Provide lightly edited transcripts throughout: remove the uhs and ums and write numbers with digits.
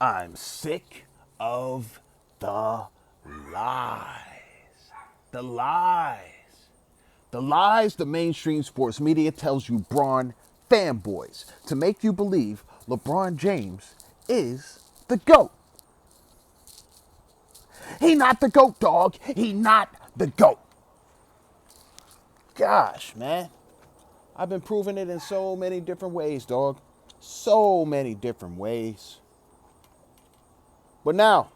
I'm sick of the lies. The lies. The lies the mainstream sports media tells you Braun fanboys to make you believe LeBron James is the GOAT. He not the GOAT, dog. He not the GOAT. Gosh, man. I've been proving it in so many different ways, dog. So many different ways. But now,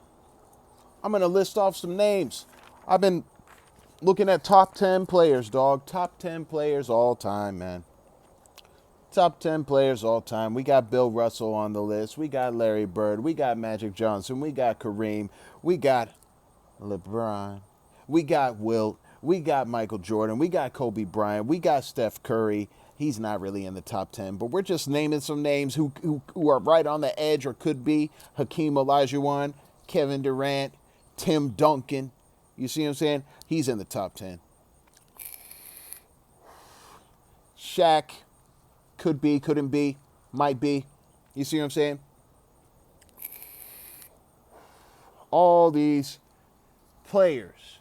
I'm going to list off some names. I've been looking at top 10 players, dog. Top 10 players all time, man. Top 10 players all time. We got Bill Russell on the list. We got Larry Bird. We got Magic Johnson. We got Kareem. We got LeBron. We got Wilt. We got Michael Jordan. We got Kobe Bryant. We got Steph Curry. He's not really in the top 10, but we're just naming some names who are right on the edge or could be. Hakeem Olajuwon, Kevin Durant, Tim Duncan. You see what I'm saying? He's in the top 10. Shaq, could be, couldn't be, might be. You see what I'm saying? All these players.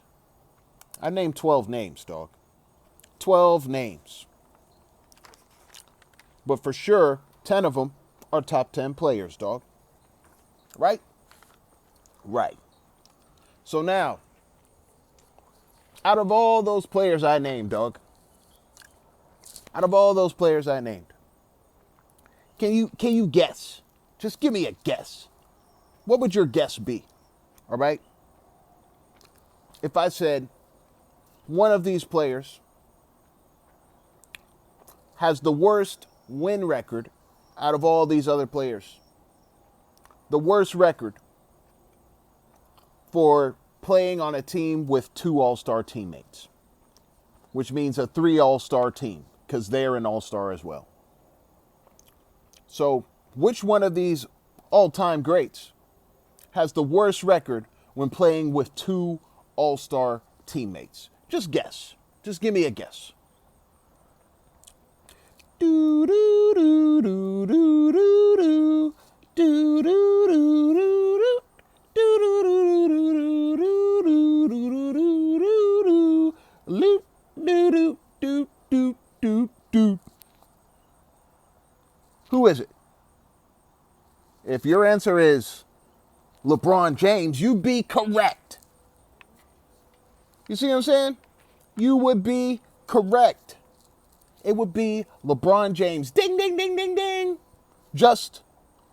I named 12 names, dog. 12 names. But for sure, 10 of them are top 10 players, dog. Right? Right. So now, out of all those players I named, dog, out of all those players I named, can you guess? Just give me a guess. What would your guess be? All right? If I said one of these players has the worst win record out of all these other players, the worst record for playing on a team with 2 all-star teammates, which means a 3 all-star team, because they're an all-star as well. So, which one of these all-time greats has the worst record when playing with 2 all-star teammates? Just guess. Just give me a guess. Do do do do do do do do do do do do. Who is it? If your answer is LeBron James, you'd be correct. You see what I'm saying? You would be correct. It would be LeBron James. Ding, ding, ding, ding, ding. Just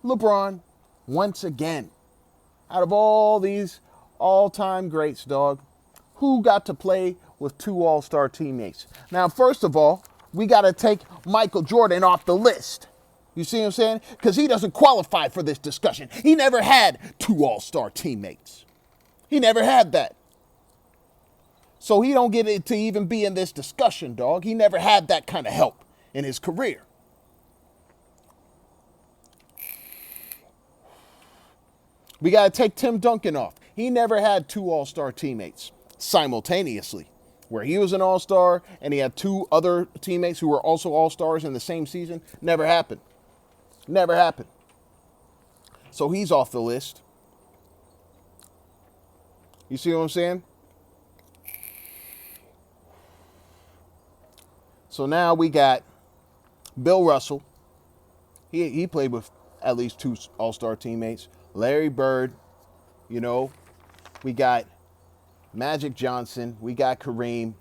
LeBron once again. Out of all these all-time greats, dog, who got to play with 2 all-star teammates? Now, first of all, we got to take Michael Jordan off the list. You see what I'm saying? Because he doesn't qualify for this discussion. He never had 2 all-star teammates. He never had that. So he don't get it to even be in this discussion, dog. He never had that kind of help in his career. We got to take Tim Duncan off. He never had 2 all-star teammates simultaneously, where he was an all-star and he had 2 other teammates who were also all-stars in the same season. Never happened. Never happened. So he's off the list. You see what I'm saying? So now we got Bill Russell. He played with at least 2 all-star teammates. Larry Bird, you know. We got Magic Johnson. We got Kareem.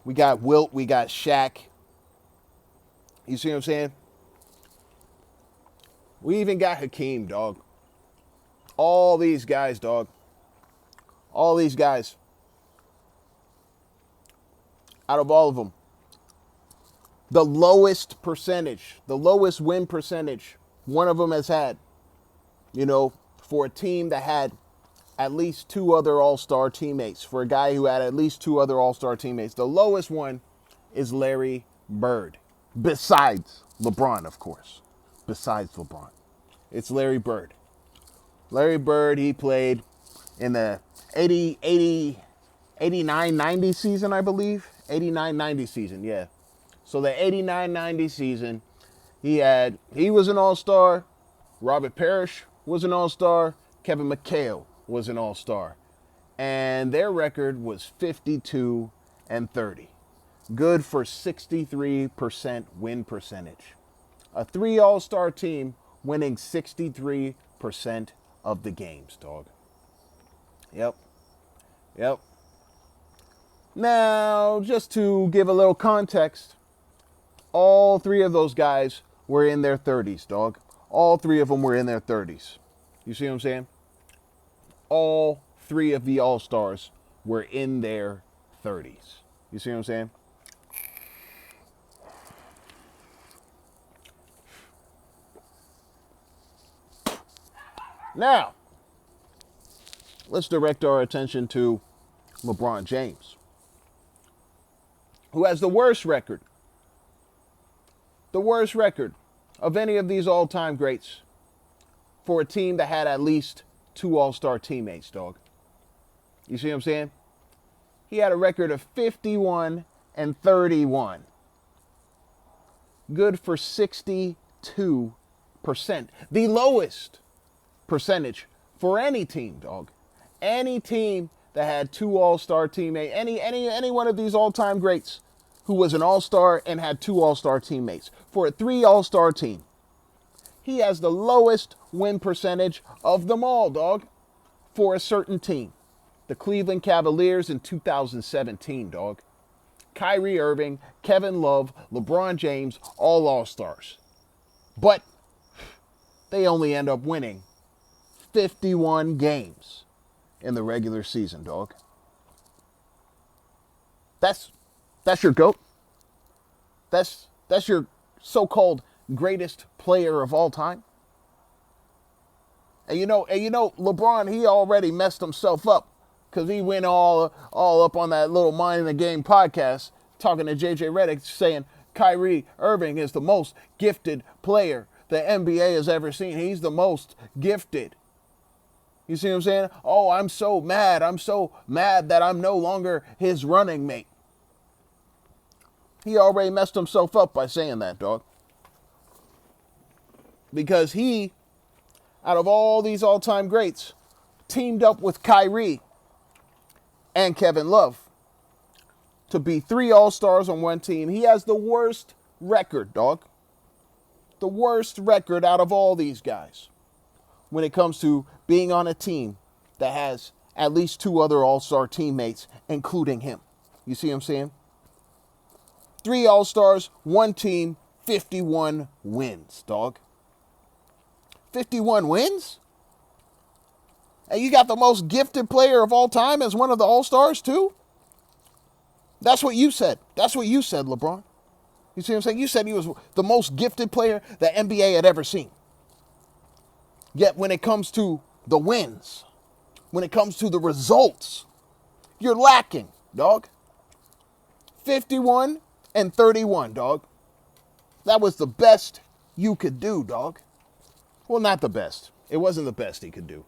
We got Wilt. We got Shaq. You see what I'm saying? We even got Hakeem, dog. All these guys, dog. All these guys. Out of all of them, the lowest percentage, the lowest win percentage one of them has had, you know, for a team that had at least 2 other all-star teammates, for a guy who had at least 2 other all-star teammates, the lowest one is Larry Bird. Besides LeBron, of course. Besides LeBron. It's Larry Bird. Larry Bird, he played in the 89-90 season, I believe. 89-90 season, yeah. So the 89-90 season, he was an all-star. Robert Parrish was an all-star. Kevin McHale was an all-star. And their record was 52-30. Good for 63% win percentage. A 3 all-star team winning 63% of the games, dog. Yep. Now, just to give a little context, all 3 of those guys were in their 30s, dog. All 3 of them were in their 30s. You see what I'm saying? All 3 of the all-stars were in their 30s. You see what I'm saying? Now, let's direct our attention to LeBron James, who has the worst record of any of these all-time greats for a team that had at least 2 all-star teammates, dog. You see what I'm saying? He had a record of 51-31. Good for 62%. The lowest percentage for any team, dog. Any team that had 2 all-star teammates, any one of these all-time greats who was an all-star and had 2 all-star teammates. For a 3 all-star team, he has the lowest win percentage of them all, dog, for a certain team. The Cleveland Cavaliers in 2017, dog. Kyrie Irving, Kevin Love, LeBron James, all all-stars. But they only end up winning 51 games in the regular season, dog. That's your GOAT. That's your so-called greatest player of all time. And you know, LeBron, he already messed himself up because he went all up on that little Mind in the Game podcast talking to JJ Redick saying Kyrie Irving is the most gifted player the NBA has ever seen. He's the most gifted. You see what I'm saying? Oh, I'm so mad. I'm so mad that I'm no longer his running mate. He already messed himself up by saying that, dog. Because he, out of all these all-time greats, teamed up with Kyrie and Kevin Love to be 3 all-stars on one team. He has the worst record, dog. The worst record out of all these guys when it comes to being on a team that has at least 2 other all-star teammates, including him. You see what I'm saying? 3 all-stars, 1 team, 51 wins, dog. 51 wins? And you got the most gifted player of all time as one of the all-stars, too? That's what you said. That's what you said, LeBron. You see what I'm saying? You said he was the most gifted player the NBA had ever seen. Yet when it comes to the wins, when it comes to the results, you're lacking, dog. 51-31, dog. That was the best you could do, dog. Well, not the best. It wasn't the best he could do.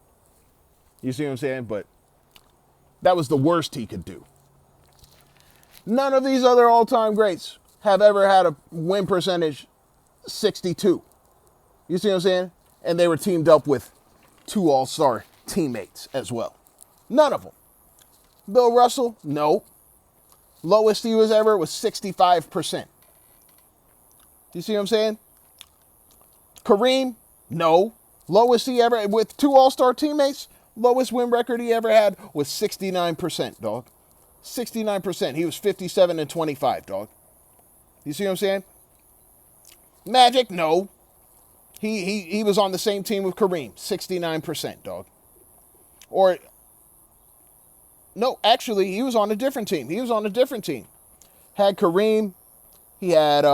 You see what I'm saying? But that was the worst he could do. None of these other all-time greats have ever had a win percentage 62. You see what I'm saying? And they were teamed up with 2 all-star teammates as well. None of them. Bill Russell? No. Lowest he was ever was 65%. You see what I'm saying? Kareem? No. Lowest he ever, with 2 all-star teammates, lowest win record he ever had was 69%, dog. 69%. He was 57-25, dog. You see what I'm saying? Magic? No. He was on the same team with Kareem. 69%, dog. Or, no, actually, he was on a different team. Had Kareem. He had,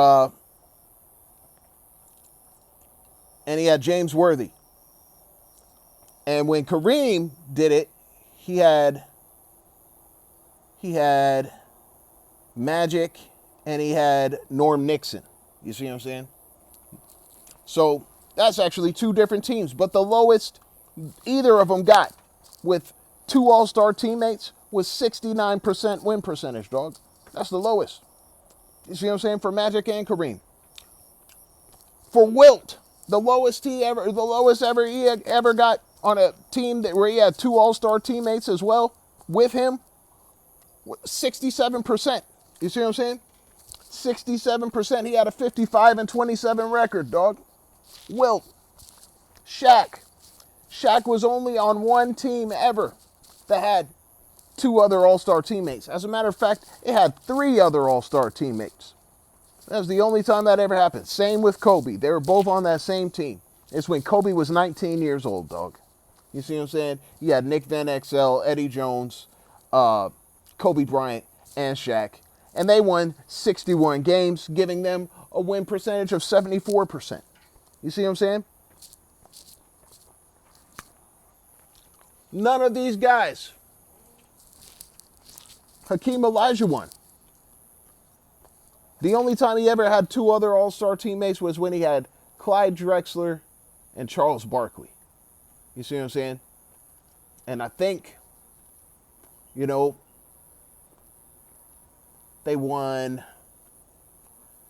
and he had James Worthy. And when Kareem did it, he had Magic and he had Norm Nixon. You see what I'm saying? So that's actually 2 different teams. But the lowest either of them got with 2 all-star teammates was 69% win percentage, dog. That's the lowest. You see what I'm saying? For Magic and Kareem. For Wilt, The lowest ever he ever got on a team where he had two All-Star teammates as well with him, 67%. You see what I'm saying? 67%. He had a 55-27 record, dog. Wilt, Shaq. Shaq was only on one team ever that had two other All-Star teammates. As a matter of fact, it had three other All-Star teammates. That was the only time that ever happened. Same with Kobe. They were both on that same team. It's when Kobe was 19 years old, dog. You see what I'm saying? You had Nick Van Exel, Eddie Jones, Kobe Bryant, and Shaq. And they won 61 games, giving them a win percentage of 74%. You see what I'm saying? None of these guys. Hakeem Olajuwon. The only time he ever had two other All-Star teammates was when he had Clyde Drexler and Charles Barkley. You see what I'm saying? And I think, you know, they won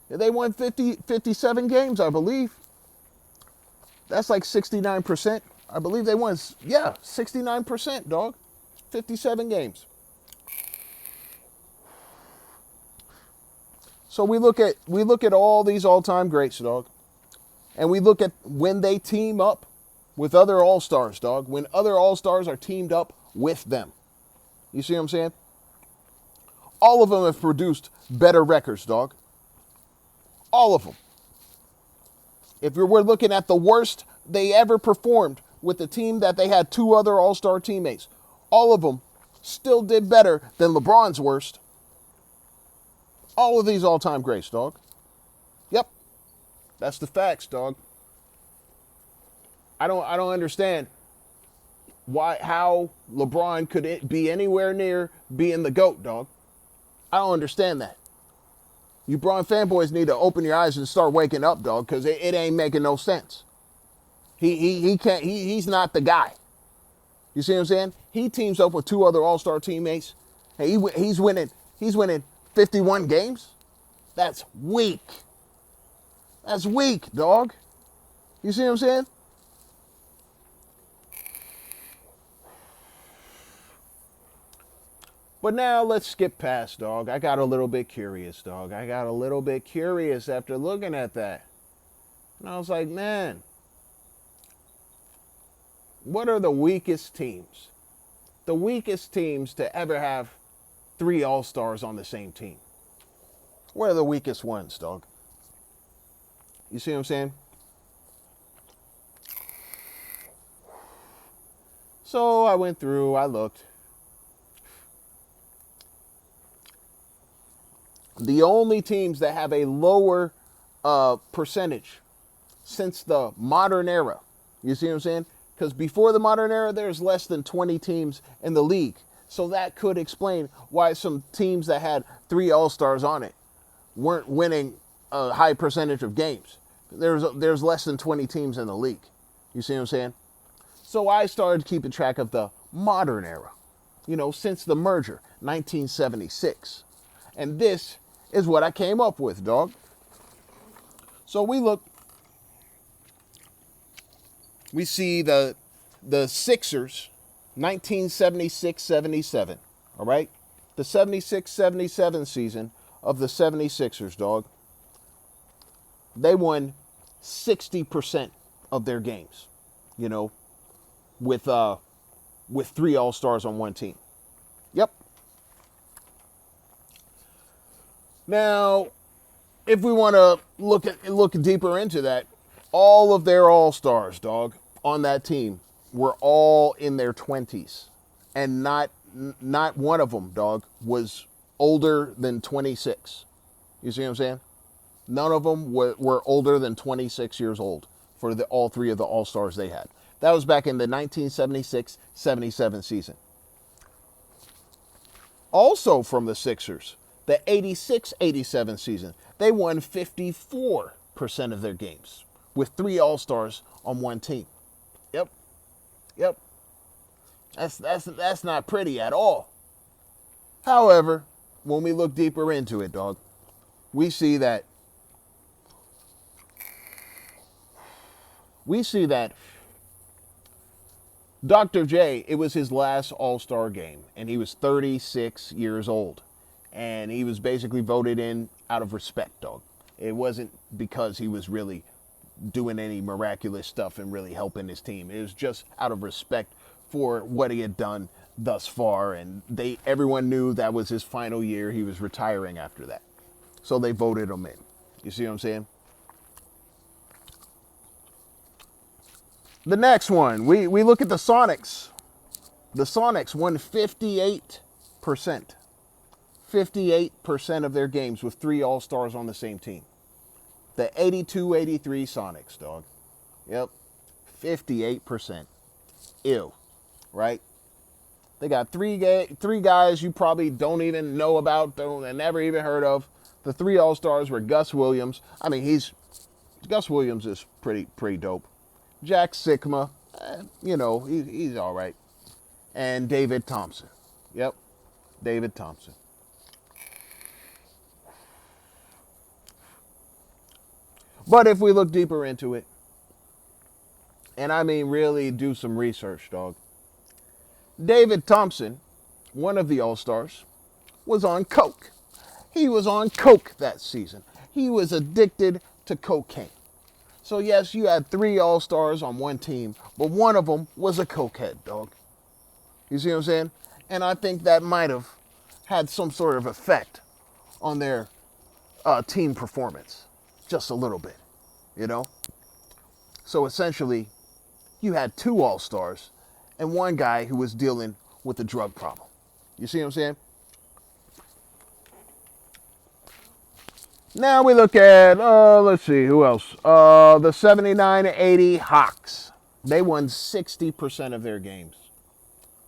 57 games, I believe. That's like 69%. I believe they won, 69%, dog. 57 games. So we look at all these all-time greats, dog. And we look at when they team up with other All-Stars, dog. When other All-Stars are teamed up with them. You see what I'm saying? All of them have produced better records, dog. All of them. If we're looking at the worst they ever performed with the team that they had two other All-Star teammates, all of them still did better than LeBron's worst. All of these all-time greats, dog. Yep. That's the facts, dog. I don't understand how LeBron could be anywhere near being the GOAT, dog. I don't understand that. You Bron fanboys need to open your eyes and start waking up, dog, because it ain't making no sense. He can't. He's not the guy. You see what I'm saying? He teams up with two other All-Star teammates. Hey, he's winning 51 games. That's weak. That's weak, dog. You see what I'm saying? But now let's skip past, dog. I got a little bit curious, dog. I got a little bit curious after looking at that. And I was like, man, what are the weakest teams? The weakest teams to ever have three All-Stars on the same team. What are the weakest ones, dog? You see what I'm saying? So I went through, I looked. The only teams that have a lower percentage since the modern era. You see what I'm saying? Because before the modern era, there's less than 20 teams in the league. So that could explain why some teams that had three All-Stars on it weren't winning a high percentage of games. There's less than 20 teams in the league. You see what I'm saying? So I started keeping track of the modern era. You know, since the merger, 1976. And this is what I came up with, dog. So we see the Sixers, 1976-77, all right? The 76-77 season of the 76ers, dog. They won 60% of their games, you know, with three All-Stars on one team. Yep. Now, if we want to look deeper into that, all of their All-Stars, dog, on that team were all in their 20s. And not one of them, dog, was older than 26. You see what I'm saying? None of them were older than 26 years old for all three of the All-Stars they had. That was back in the 1976-77 season. Also from the Sixers, the 86-87 season, they won 54% of their games with three All-Stars on one team. Yep. That's not pretty at all. However, when we look deeper into it, dog, we see that we see that Dr. J, it was his last All-Star game, and he was 36 years old. And he was basically voted in out of respect, dog. It wasn't because he was really doing any miraculous stuff and really helping his team. It was just out of respect for what he had done thus far, and everyone knew that was his final year. He was retiring after that. So they voted him in. You see what I'm saying? The next one, we look at the Sonics. The Sonics won 58%. 58% of their games with 3 All-Stars on the same team. The 82-83 Sonics, dog. Yep. 58%. Ew. Right? They got three guys you probably don't even know about, and never even heard of. The 3 All-Stars were Gus Williams. I mean, Gus Williams is pretty dope. Jack Sikma, he's all right. And David Thompson. Yep. David Thompson. But if we look deeper into it, and I mean really do some research, dog. David Thompson, one of the All-Stars, was on coke. He was on coke that season. He was addicted to cocaine. So yes, you had 3 All-Stars on one team, but one of them was a cokehead, dog. You see what I'm saying? And I think that might have had some sort of effect on their team performance. Just a little bit, So essentially, you had 2 All-Stars and one guy who was dealing with a drug problem. You see what I'm saying? Now we look at, let's see, who else? The 79-80 Hawks. They won 60% of their games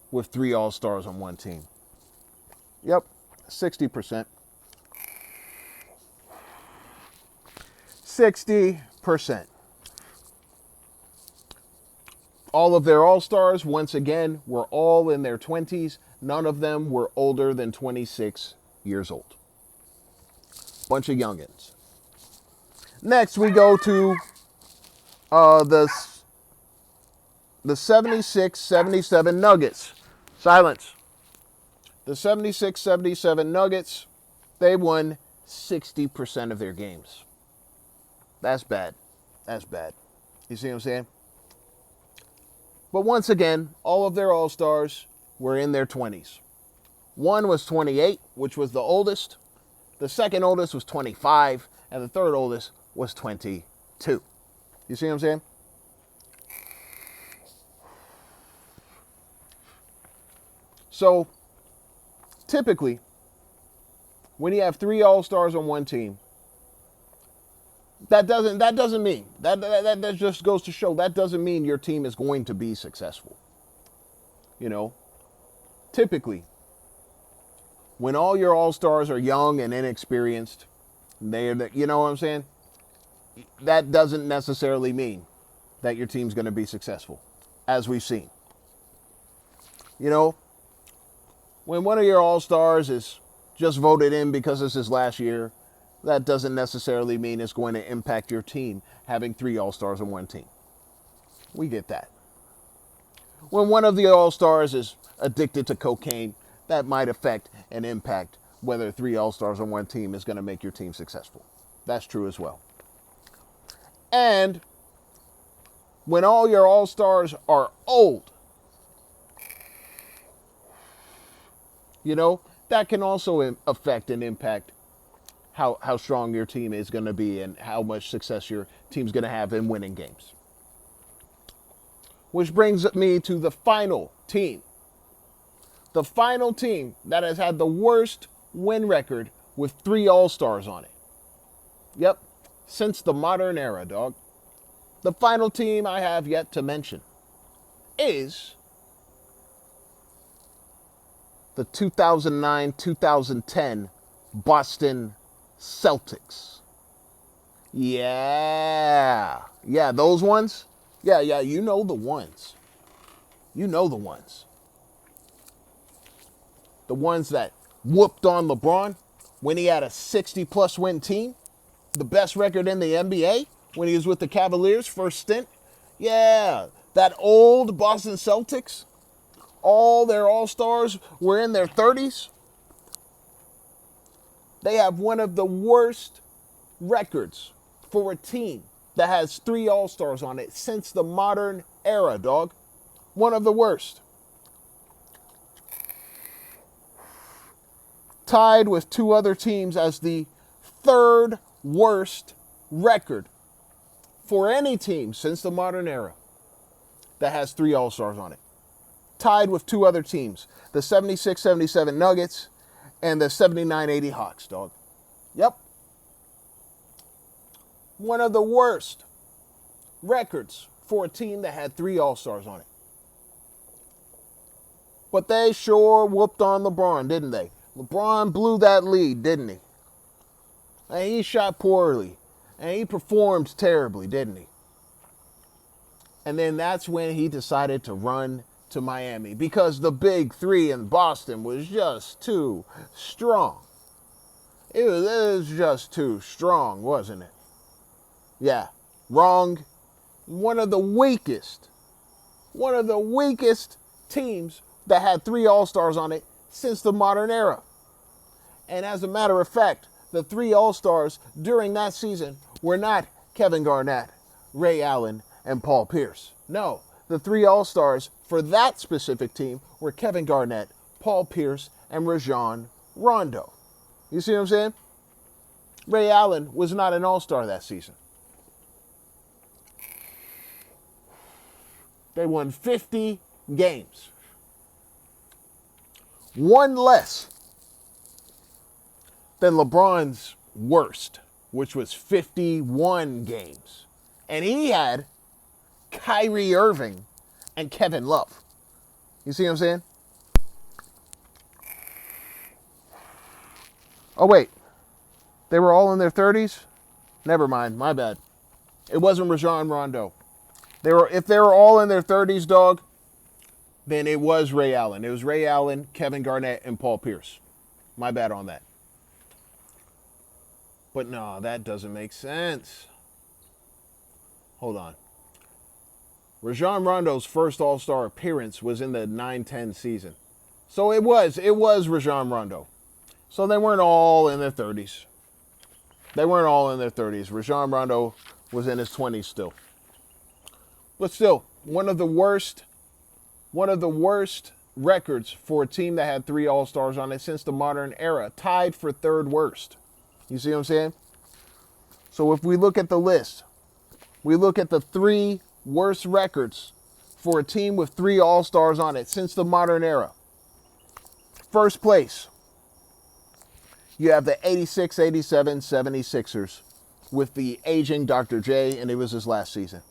with 3 All-Stars on one team. Yep, 60%. 60%. All of their All-Stars, once again, were all in their 20s. None of them were older than 26 years old. Bunch of youngins. Next, we go to the 76-77 Nuggets. Silence. The 76-77 Nuggets, they won 60% of their games. That's bad. That's bad. You see what I'm saying? But once again, all of their All-Stars were in their 20s. One was 28, which was the oldest. The second oldest was 25, and the third oldest was 22. You see what I'm saying? So, typically, when you have 3 All-Stars on one team, that doesn't mean, that just goes to show, that doesn't mean your team is going to be successful. Typically, when all your All-Stars are young and inexperienced, you know what I'm saying? That doesn't necessarily mean that your team's going to be successful, as we've seen. When one of your All-Stars is just voted in because it's his last year, that doesn't necessarily mean it's going to impact your team having 3 All-Stars on one team. We get that. When one of the All-Stars is addicted to cocaine, that might affect and impact whether 3 All-Stars on one team is going to make your team successful. That's true as well. And when all your All-Stars are old, that can also affect and impact how strong your team is going to be and how much success your team's going to have in winning games. Which brings me to the final team. The final team that has had the worst win record with 3 All-Stars on it. Yep, since the modern era, dog. The final team I have yet to mention is the 2009-2010 Boston Celtics. Yeah, those ones. Yeah, you know the ones. The ones that whooped on LeBron when he had a 60-plus win team. The best record in the NBA when he was with the Cavaliers, first stint. Yeah, that old Boston Celtics, all their all-stars were in their 30s. They have one of the worst records for a team that has three all-stars on it since the modern era, dog. One of the worst. Tied with two other teams as the third worst record for any team since the modern era that has three all-stars on it. Tied with two other teams, the 76-77 Nuggets and the 79-80 Hawks, dog. Yep. One of the worst records for a team that had three all-stars on it. But they sure whooped on LeBron, didn't they? LeBron blew that lead, didn't he? And he shot poorly. And he performed terribly, didn't he? And then that's when he decided to run to Miami because the big three in Boston was just too strong. It was just too strong, wasn't it? Yeah, wrong. One of the weakest teams that had three all-stars on it since the modern era. And as a matter of fact, the three all-stars during that season were not Kevin Garnett, Ray Allen, and Paul Pierce. No, the three all-stars for that specific team were Kevin Garnett, Paul Pierce, and Rajon Rondo. You see what I'm saying? Ray Allen was not an all-star that season. They won 50 games. One less than LeBron's worst, which was 51 games. And he had Kyrie Irving and Kevin Love. You see what I'm saying? Oh, wait. They were all in their 30s? Never mind. My bad. It wasn't Rajon Rondo. If they were all in their 30s, dog, then it was Ray Allen. It was Ray Allen, Kevin Garnett, and Paul Pierce. My bad on that. But no, that doesn't make sense. Hold on. Rajon Rondo's first All-Star appearance was in the 9-10 season. So it was Rajon Rondo. So they weren't all in their 30s. Rajon Rondo was in his 20s still. But still, one of the worst records for a team that had three All-Stars on it since the modern era, tied for third worst. You see what I'm saying? So if we look at the list, we look at the three worst records for a team with three All-Stars on it since the modern era. First place, you have the 86-87 76ers with the aging Dr. J, and it was his last season.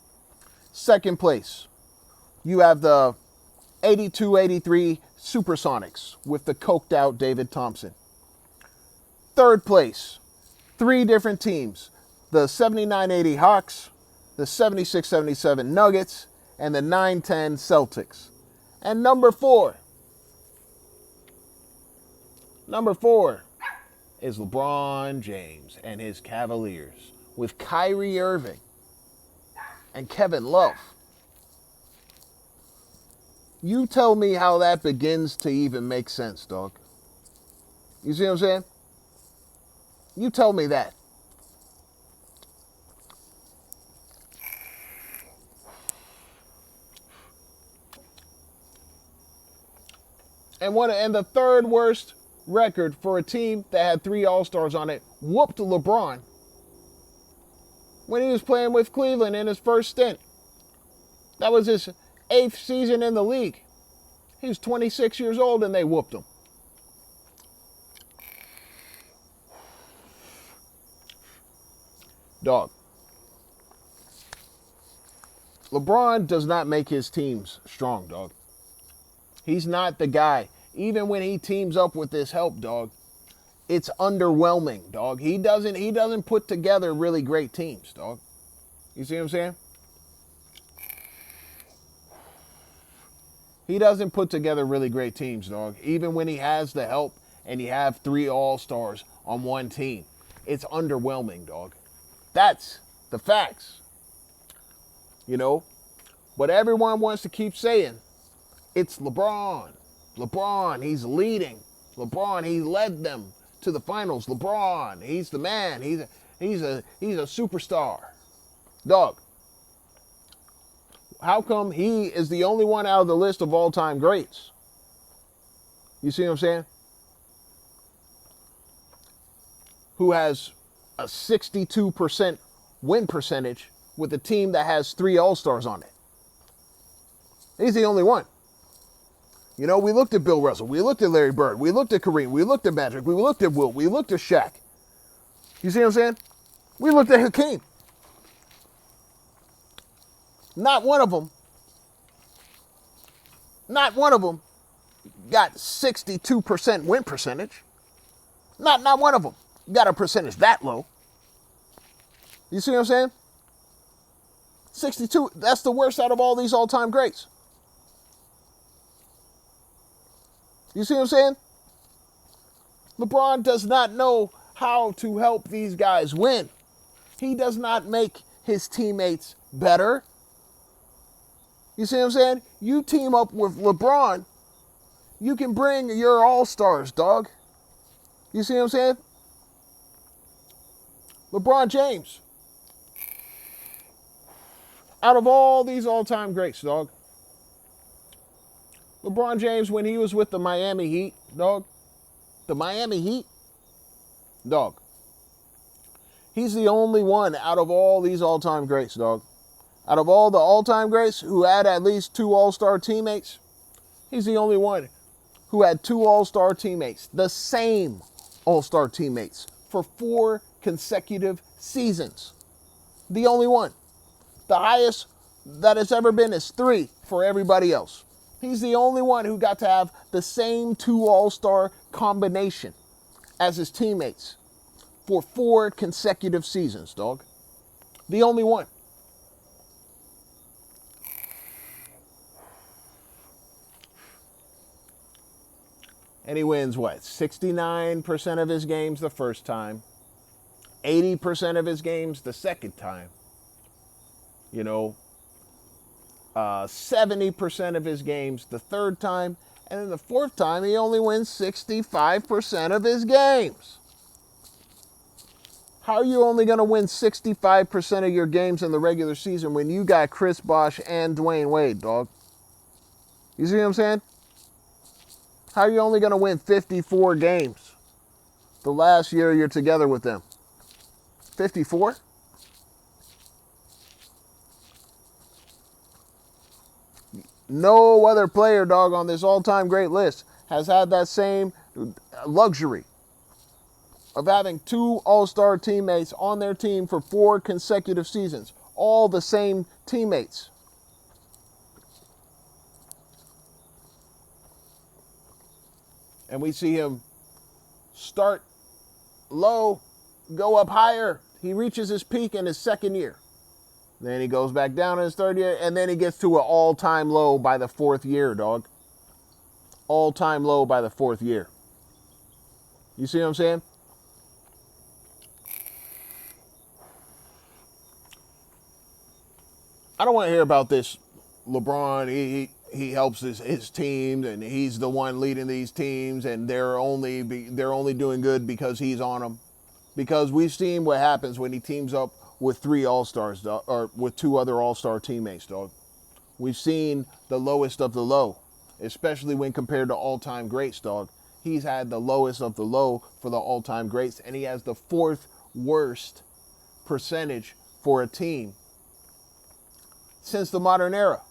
Second place, you have the 82-83 Supersonics with the coked out David Thompson. Third place, three different teams, the 79-80 Hawks, the 76-77 Nuggets, and the 9-10 Celtics. And number four is LeBron James and his Cavaliers with Kyrie Irving and Kevin Love. You tell me how that begins to even make sense, dog. You see what I'm saying? You tell me that. And the third worst record for a team that had three All-Stars on it whooped LeBron when he was playing with Cleveland in his first stint. That was his 8th season in the league. He was 26 years old and they whooped him. Dog. LeBron does not make his teams strong, dog. He's not the guy. Even when he teams up with this help, dog, it's underwhelming, dog. He doesn't put together really great teams, dog. You see what I'm saying? He doesn't put together really great teams, dog. Even when he has the help and you have three All-Stars on one team, it's underwhelming, dog. That's the facts. You know, But everyone wants to keep saying, it's LeBron. LeBron, he's leading. LeBron, he led them to the finals. LeBron, he's the man. He's a superstar. Dog, how come he is the only one out of the list of all-time greats? You see what I'm saying? Who has a 62% win percentage with a team that has 3 All-Stars on it. He's the only one. You know, we looked at Bill Russell. We looked at Larry Bird. We looked at Kareem. We looked at Magic. We looked at Wilt. We looked at Shaq. You see what I'm saying? We looked at Hakeem. Not one of them got 62% win percentage. Not one of them got a percentage that low. You see what I'm saying? 62, that's the worst out of all these all-time greats. You see what I'm saying? LeBron does not know how to help these guys win. He does not make his teammates better. You see what I'm saying? You team up with LeBron, you can bring your all-stars, dog. You see what I'm saying? LeBron James. Out of all these all-time greats, dog. LeBron James, when he was with the Miami Heat, dog. The Miami Heat, dog. He's the only one out of all these all-time greats, dog. Out of all the all-time greats who had at least 2 all-star teammates, he's the only one who had 2 all-star teammates, the same all-star teammates, for 4 consecutive seasons. The only one. The highest that it's ever been is 3 for everybody else. He's the only one who got to have the same 2 all-star combination as his teammates for 4 consecutive seasons, dog. The only one. And he wins, what, 69% of his games the first time, 80% of his games the second time, 70% of his games the third time, and then the fourth time he only wins 65% of his games. How are you only going to win 65% of your games in the regular season when you got Chris Bosh and Dwayne Wade, dog? You see what I'm saying? How are you only going to win 54 games the last year you're together with them? 54? No other player, dog, on this all-time great list has had that same luxury of having 2 all-star teammates on their team for 4 consecutive seasons. All the same teammates. And we see him start low, go up higher. He reaches his peak in his second year. Then he goes back down in his third year, and then he gets to an all-time low by the 4th year, dog. All-time low by the 4th year. You see what I'm saying? I don't want to hear about this LeBron. He helps his teams, and he's the one leading these teams, and they're only doing good because he's on them. Because we've seen what happens when he teams up with 3 all-stars, dog, or with 2 other all-star teammates, dog. We've seen the lowest of the low, especially when compared to all-time greats, dog. He's had the lowest of the low for the all-time greats, and he has the 4th worst percentage for a team since the modern era,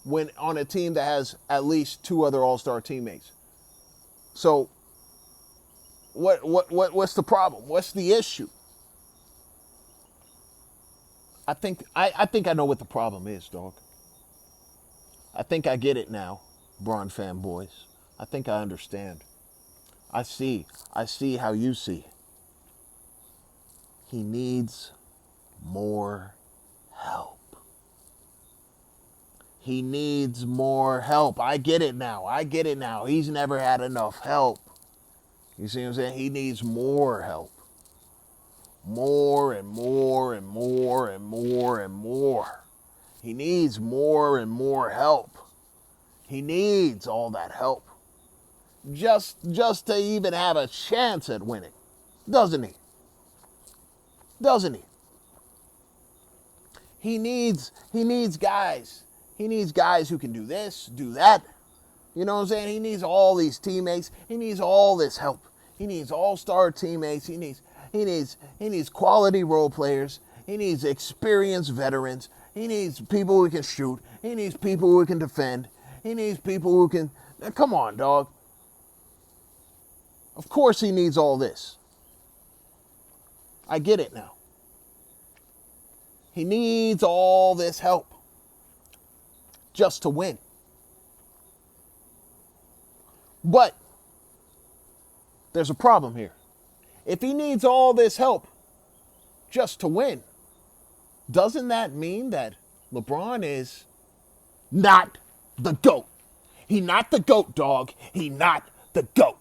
when on a team that has at least 2 other all-star teammates. So, what's the problem? What's the issue? I think I know what the problem is, dog. I think I get it now, Bron fanboys. I think I understand. I see how you see. He needs more help. He needs more help. I get it now. He's never had enough help. You see what I'm saying? He needs more help. More and more and more and more and more. He needs more and more help. He needs all that help. Just to even have a chance at winning. Doesn't he? Doesn't he? He needs guys. He needs guys who can do this, do that. You know what I'm saying? He needs all these teammates. He needs all this help. He needs all-star teammates. He needs quality role players. He needs experienced veterans. He needs people who can shoot. He needs people who can defend. He needs people who can come on, dog. Of course he needs all this. I get it now. He needs all this help just to win. But there's a problem here. If he needs all this help just to win, doesn't that mean that LeBron is not the GOAT? He not the GOAT, dog. He not the GOAT.